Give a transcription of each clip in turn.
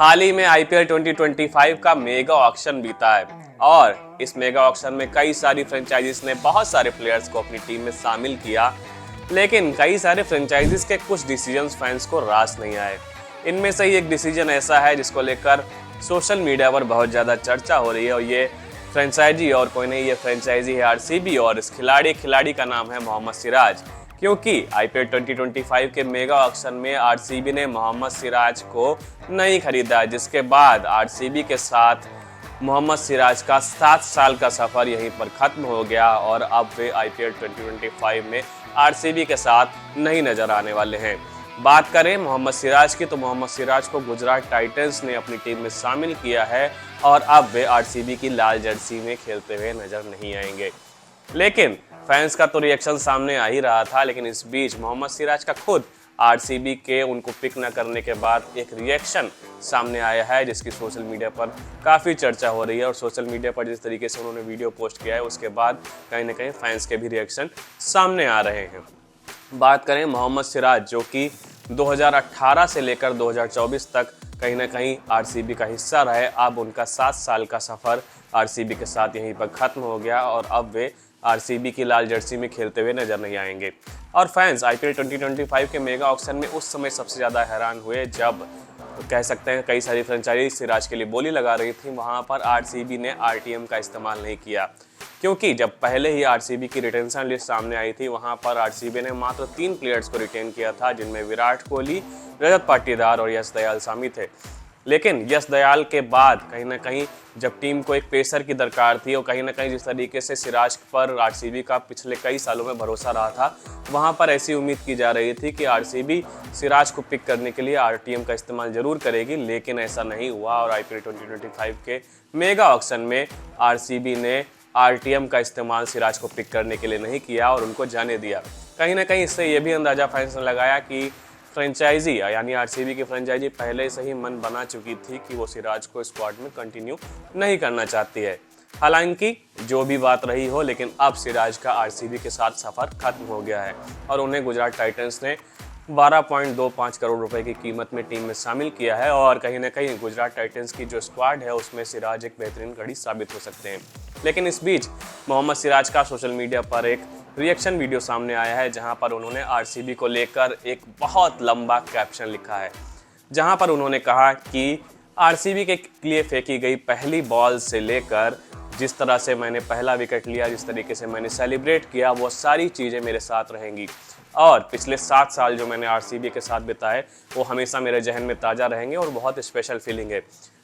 हाल ही में आईपीएल 2025 का mega auction बीता है और इस मेगा ऑक्शन में कई सारी फ्रेंचाइजीज ने बहुत सारे प्लेयर्स को अपनी टीम में शामिल किया, लेकिन कई सारे फ्रेंचाइजीज के कुछ डिसीजंस फैंस को रास नहीं आए। इनमें से ही एक डिसीजन ऐसा है जिसको लेकर सोशल मीडिया पर बहुत ज़्यादा चर्चा हो रही है और ये फ्रेंचाइजी और कोई नहीं, ये फ्रेंचाइजी है आरसीबी और इस खिलाड़ी का नाम है मोहम्मद सिराज। क्योंकि आईपीएल 2025 के मेगा ऑक्शन में आरसीबी ने मोहम्मद सिराज को नहीं खरीदा, जिसके बाद आरसीबी के साथ मोहम्मद सिराज का 7 साल का सफर यहीं पर खत्म हो गया और अब वे आईपीएल 2025 में आरसीबी के साथ नहीं नजर आने वाले हैं। बात करें मोहम्मद सिराज की तो मोहम्मद सिराज को गुजरात टाइटंस ने अपनी टीम में शामिल किया है और अब वे आरसीबी की लाल जर्सी में खेलते हुए नजर नहीं आएंगे। लेकिन फैंस का तो रिएक्शन सामने आ ही रहा था, लेकिन इस बीच मोहम्मद सिराज का खुद आरसीबी के उनको पिक न करने के बाद एक रिएक्शन सामने आया है जिसकी सोशल मीडिया पर काफ़ी चर्चा हो रही है। और सोशल मीडिया पर जिस तरीके से उन्होंने वीडियो पोस्ट किया है उसके बाद कहीं ना कहीं फैंस के भी रिएक्शन सामने आ रहे हैं। बात करें मोहम्मद सिराज, जो कि 2018 से लेकर 2024 तक कहीं ना कहीं आरसीबी का हिस्सा रहे, अब उनका 7 साल का सफ़र आरसीबी के साथ यहीं पर ख़त्म हो गया और अब वे आरसीबी की लाल जर्सी में खेलते हुए नजर नहीं आएंगे। और फैंस आईपीएल 2025 के मेगा ऑक्शन में उस समय सबसे ज़्यादा हैरान हुए जब कह सकते हैं कई सारी फ्रेंचाइजी सिराज के लिए बोली लगा रही थी, वहाँ पर आरसीबी ने आरटीएम का इस्तेमाल नहीं किया। क्योंकि जब पहले ही आरसीबी की रिटेंशन लिस्ट सामने आई थी, वहाँ पर आरसीबी ने मात्र 3 प्लेयर्स को रिटेन किया था, जिनमें विराट कोहली, रजत पाटीदार और यश दयाल शामिल थे। लेकिन यश दयाल के बाद कहीं ना कहीं जब टीम को एक पेसर की दरकार थी और कहीं ना कहीं जिस तरीके से सिराज पर आरसीबी का पिछले कई सालों में भरोसा रहा था, वहां पर ऐसी उम्मीद की जा रही थी कि आरसीबी सिराज को पिक करने के लिए आरटीएम का इस्तेमाल जरूर करेगी, लेकिन ऐसा नहीं हुआ। और आईपीएल 2025 के मेगा ऑक्शन में आरसीबी ने आरटीएम का इस्तेमाल सिराज को पिक करने के लिए नहीं किया और उनको जाने दिया। कहीं ना कहीं इससे ये भी अंदाजा फैंस ने लगाया कि फ्रेंचाइजी यानी आरसीबी की फ्रेंचाइजी पहले से ही मन बना चुकी थी कि वो सिराज को स्क्वाड में कंटिन्यू नहीं करना चाहती है। हालांकि जो भी बात रही हो, लेकिन अब सिराज का आरसीबी के साथ सफ़र खत्म हो गया है और उन्हें गुजरात टाइटंस ने 12.25 करोड़ रुपए की कीमत में टीम में शामिल किया है और कहीं ना कहीं गुजरात टाइटंस की जो स्क्वाड है उसमें सिराज एक बेहतरीन कड़ी साबित हो सकते हैं। लेकिन इस बीच मोहम्मद सिराज का सोशल मीडिया पर एक रिएक्शन वीडियो सामने आया है जहां पर उन्होंने आरसीबी को लेकर एक बहुत लंबा कैप्शन लिखा है, जहां पर उन्होंने कहा कि आरसीबी के लिए फेंकी गई पहली बॉल से लेकर जिस तरह से मैंने पहला विकेट लिया, जिस तरीके से मैंने सेलिब्रेट किया, वो सारी चीज़ें मेरे साथ रहेंगी और पिछले 7 साल जो मैंने आरसीबी के साथ बिताए वो हमेशा मेरे जहन में ताज़ा रहेंगे और बहुत स्पेशल फीलिंग है।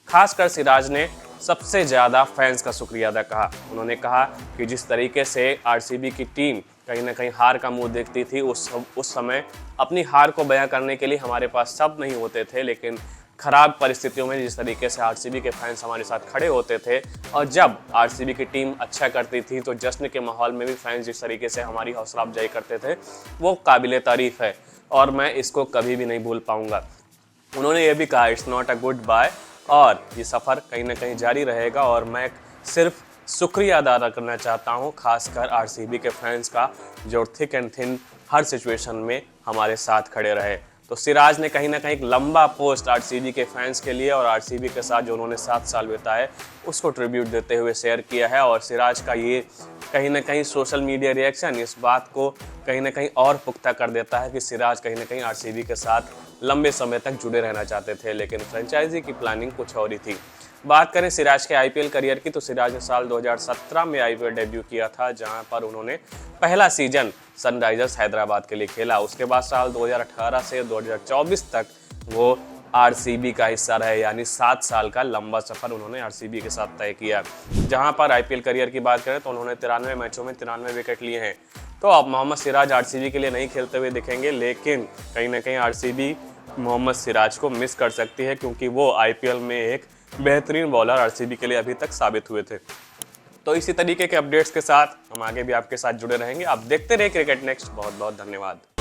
खासकर सिराज ने सबसे ज़्यादा फैंस का शुक्रिया अदा कहा। उन्होंने कहा कि जिस तरीके से आरसीबी की टीम कहीं ना कहीं हार का मुंह देखती थी, उस समय अपनी हार को बयां करने के लिए हमारे पास शब्द नहीं होते थे, लेकिन ख़राब परिस्थितियों में जिस तरीके से आरसीबी के फैंस हमारे साथ खड़े होते थे और जब आरसीबी की टीम अच्छा करती थी तो जश्न के माहौल में भी फैंस जिस तरीके से हमारी हौसला अफजाई करते थे वो काबिले तारीफ़ है और मैं इसको कभी भी नहीं भूल पाऊँगा। उन्होंने ये भी कहा it's not a goodbye और ये सफ़र कहीं ना कहीं जारी रहेगा और मैं सिर्फ शुक्रिया अदा करना चाहता हूँ खासकर आरसीबी के फैंस का जो thick and thin her situation में हमारे साथ खड़े रहे। तो सिराज ने कहीं ना कहीं एक लंबा पोस्ट आरसीबी के फैंस के लिए और आरसीबी के साथ जो उन्होंने 7 साल बिताए उसको ट्रिब्यूट देते हुए शेयर किया है और सिराज का ये कहीं ना कहीं सोशल मीडिया रिएक्शन इस बात को कहीं ना कहीं और पुख्ता कर देता है कि सिराज कहीं ना कहीं आरसीबी के साथ लंबे समय तक जुड़े रहना चाहते थे, लेकिन फ्रेंचाइजी की प्लानिंग कुछ और ही थी। बात करें सिराज के आईपीएल करियर की तो सिराज ने साल 2017 में आईपीएल डेब्यू किया था, जहां पर उन्होंने पहला सीजन सनराइजर्स हैदराबाद के लिए खेला। उसके बाद साल 2018 से 2024 तक वो आरसीबी का हिस्सा रहे, यानी 7 साल का लंबा सफर उन्होंने आरसीबी के साथ तय किया। जहां पर आईपीएल करियर की बात करें तो उन्होंने 93 मैचों में 93 विकेट लिए हैं। तो अब मोहम्मद सिराज आरसीबी के लिए नहीं खेलते हुए दिखेंगे, लेकिन कहीं ना कहीं आरसीबी मोहम्मद सिराज को मिस कर सकती है क्योंकि वो आईपीएल में एक बेहतरीन बॉलर आरसीबी के लिए अभी तक साबित हुए थे। तो इसी तरीके के अपडेट्स के साथ हम आगे भी आपके साथ जुड़े रहेंगे। आप देखते रहे क्रिकेट नेक्स्ट। बहुत बहुत धन्यवाद।